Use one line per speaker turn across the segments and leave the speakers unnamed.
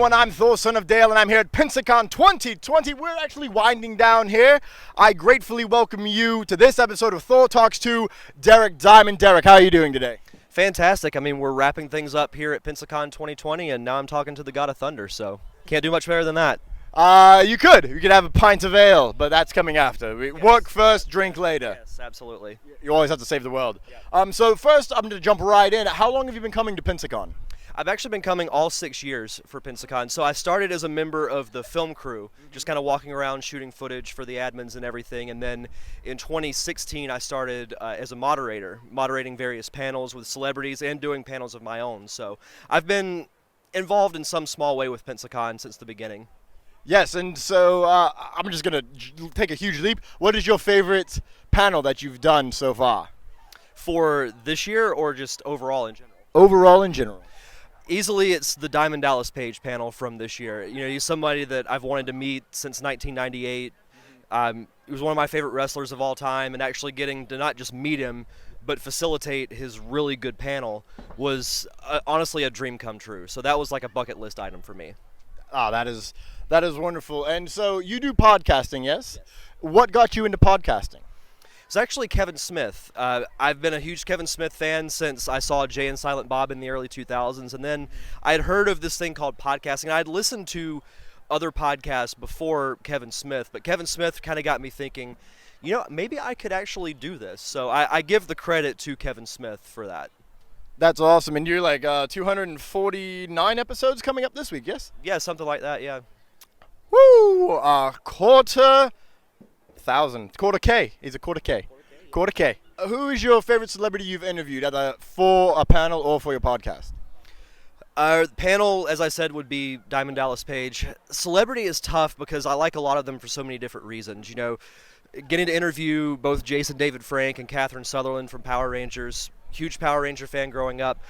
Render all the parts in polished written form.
everyone, I'm Thor, son of Dale, and I'm here at Pensacon 2020. We're actually winding down here. I gratefully welcome you to this episode of Thor Talks to Derek Diamond. Derek, how are you doing today?
Fantastic. I mean, we're wrapping things up here at Pensacon 2020, and now I'm talking to the God of Thunder, so can't do much better than that.
You could have a pint of ale, but that's coming after. Work first, drink later.
Yes, absolutely.
You always have to save the world.
Yeah.
So first, I'm going to jump right in. How long have you been coming to Pensacon?
I've actually been coming all 6 years for Pensacon. So I started as a member of the film crew, just kind of walking around shooting footage for the admins and everything. And then in 2016, I started as a moderator, moderating various panels with celebrities and doing panels of my own. So I've been involved in some small way with Pensacon since the beginning.
Yes, and so I'm just going to take a huge leap. What is your favorite panel that you've done so far?
For this year or just overall in general?
Overall in general.
Easily, it's the Diamond Dallas Page panel from this year. You know, he's somebody that I've wanted to meet since 1998. He was one of my favorite wrestlers of all time, and actually getting to not just meet him, but facilitate his really good panel was honestly a dream come true. So that was like a bucket list item for me.
Oh, that is wonderful. And so you do podcasting, yes? What got you into podcasting?
It's actually Kevin Smith. I've been a huge Kevin Smith fan since I saw Jay and Silent Bob in the early 2000s, and then I had heard of this thing called podcasting. I'd listened to other podcasts before Kevin Smith, but Kevin Smith kind of got me thinking, you know, maybe I could actually do this. So I give the credit to Kevin Smith for that.
That's awesome. And you're like 249 episodes coming up this week, yes?
Yeah, something like that, yeah.
Woo! Quarter K. He's a quarter K. Quarter K. Who is your favorite celebrity you've interviewed, either for a panel or for your podcast?
Panel, as I said, would be Diamond Dallas Page. Celebrity is tough because I like a lot of them for so many different reasons. You know, getting to interview both Jason David Frank and Catherine Sutherland from Power Rangers. Huge Power Ranger fan growing up.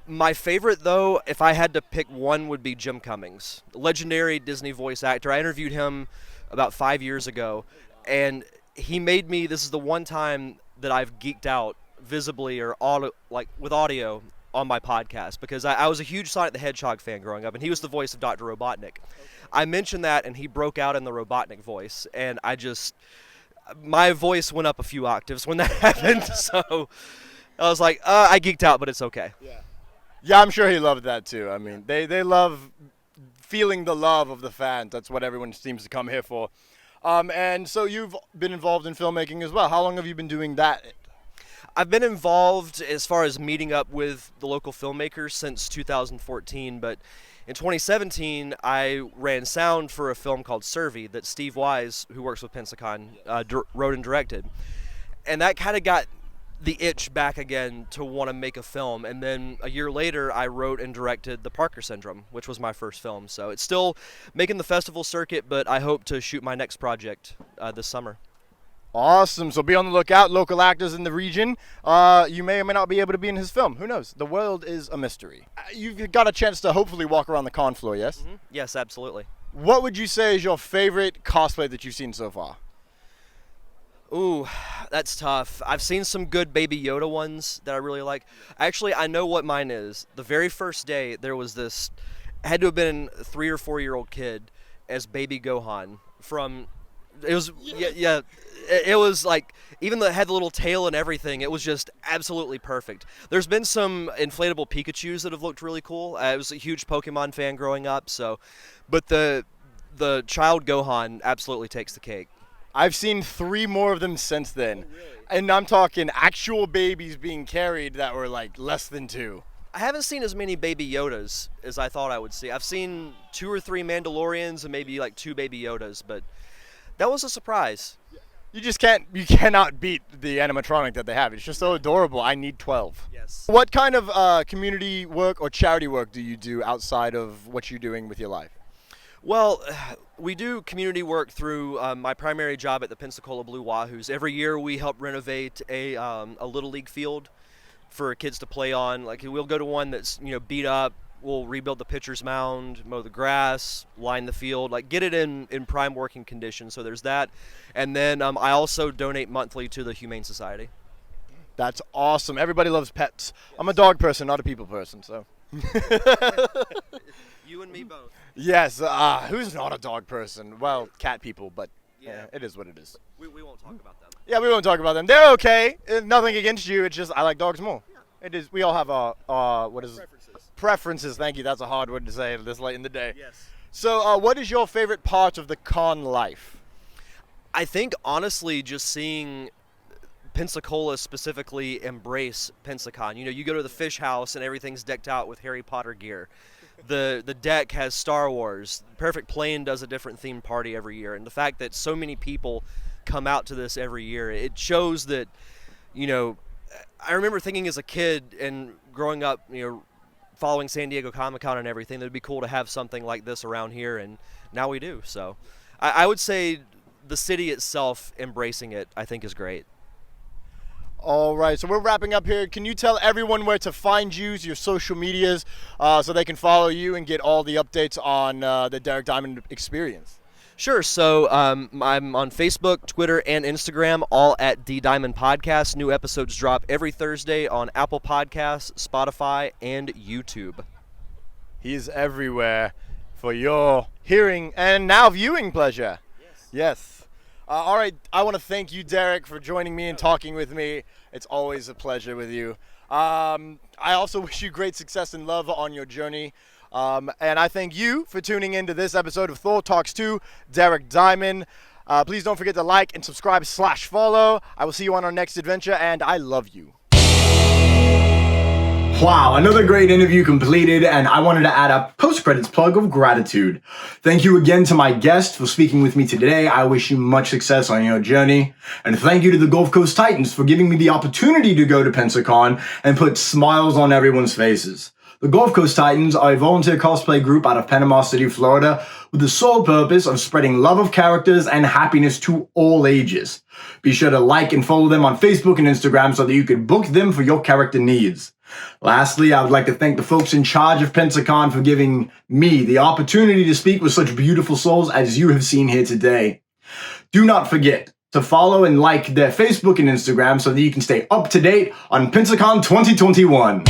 My favorite, though, if I had to pick one, would be Jim Cummings, legendary Disney voice actor. I interviewed him about 5 years ago, and he made me, this is the one time that I've geeked out visibly or with audio on my podcast, because I was a huge Sonic the Hedgehog fan growing up, and he was the voice of Dr. Robotnik. I mentioned that, and he broke out in the Robotnik voice, and my voice went up a few octaves when that happened, so I was like, I geeked out, but it's okay.
Yeah, I'm sure he loved that too. I mean, they love feeling the love of the fans. That's what everyone seems to come here for. And so you've been involved in filmmaking as well. How long have you been doing that?
I've been involved as far as meeting up with the local filmmakers since 2014, but in 2017, I ran sound for a film called Sur'vi that Steve Wise, who works with Pensacon, wrote and directed. And that kind of got the itch back again to want to make a film. And then a year later, I wrote and directed The Parker Syndrome, which was my first film. So it's still making the festival circuit, but I hope to shoot my next project this summer.
Awesome. So be on the lookout. Local actors in the region. You may or may not be able to be in his film. Who knows? The world is a mystery. You've got a chance to hopefully walk around the con floor, yes?
Mm-hmm. Yes, absolutely.
What would you say is your favorite cosplay that you've seen so far?
Ooh, that's tough. I've seen some good Baby Yoda ones that I really like. Actually, I know what mine is. The very first day, there was this, had to have been a 3 or 4 year old kid as Baby Gohan from, it was, yeah, it was like, even though it had the little tail and everything, it was just absolutely perfect. There's been some inflatable Pikachus that have looked really cool. I was a huge Pokemon fan growing up, so, but the child Gohan absolutely takes the cake.
I've seen 3 more of them since then.
Oh, really?
And I'm talking actual babies being carried that were like less than 2.
I haven't seen as many Baby Yodas as I thought I would see. I've seen 2 or 3 Mandalorians and maybe like 2 Baby Yodas, but that was a surprise.
You cannot beat the animatronic that they have. It's just so adorable. I need 12.
Yes.
What kind of community work or charity work do you do outside of what you're doing with your life?
Well, we do community work through my primary job at the Pensacola Blue Wahoos. Every year we help renovate a Little League field for kids to play on. Like, we'll go to one that's, you know, beat up. We'll rebuild the pitcher's mound, mow the grass, line the field, like get it in prime working condition. So there's that. And then I also donate monthly to the Humane Society.
That's awesome. Everybody loves pets. I'm a dog person, not a people person, so.
You and me both.
Yes, who's not a dog person? Well, cat people, but
Yeah.
it is what it is.
We won't talk about them.
Yeah, we won't talk about them. They're okay. Nothing against you. It's just I like dogs more. It is. We all have what is
Preferences.
preferences. Thank you. That's a hard word to say this late in the day.
Yes.
So, what is your favorite part of the con life?
I think honestly, just seeing Pensacola specifically embrace Pensacon. You know, you go to the fish house and everything's decked out with Harry Potter gear. The deck has Star Wars. Perfect Plane does a different themed party every year, and the fact that so many people come out to this every year, it shows that, you know, I remember thinking as a kid and growing up, you know, following San Diego Comic-Con and everything, that it'd be cool to have something like this around here, and now we do. So I would say the city itself embracing it, I think, is great.
All right, so we're wrapping up here. Can you tell everyone where to find you, your social medias, so they can follow you and get all the updates on the Derek Diamond experience?
Sure. So I'm on Facebook, Twitter, and Instagram, all at D Diamond Podcast. New episodes drop every Thursday on Apple Podcasts, Spotify, and YouTube.
He's everywhere for your hearing and now viewing pleasure. Yes. All right, I want to thank you, Derek, for joining me and talking with me. It's always a pleasure with you. I also wish you great success and love on your journey. And I thank you for tuning in to this episode of Thor Talks 2, Derek Diamond. Please don't forget to like and subscribe/follow. I will see you on our next adventure, and I love you. Wow, another great interview completed, and I wanted to add a post-credits plug of gratitude. Thank you again to my guest for speaking with me today. I wish you much success on your journey. And thank you to the Gulf Coast Titans for giving me the opportunity to go to Pensacon and put smiles on everyone's faces. The Gulf Coast Titans are a volunteer cosplay group out of Panama City, Florida, with the sole purpose of spreading love of characters and happiness to all ages. Be sure to like and follow them on Facebook and Instagram so that you can book them for your character needs. Lastly, I would like to thank the folks in charge of Pensacon for giving me the opportunity to speak with such beautiful souls as you have seen here today. Do not forget to follow and like their Facebook and Instagram so that you can stay up to date on Pensacon 2021.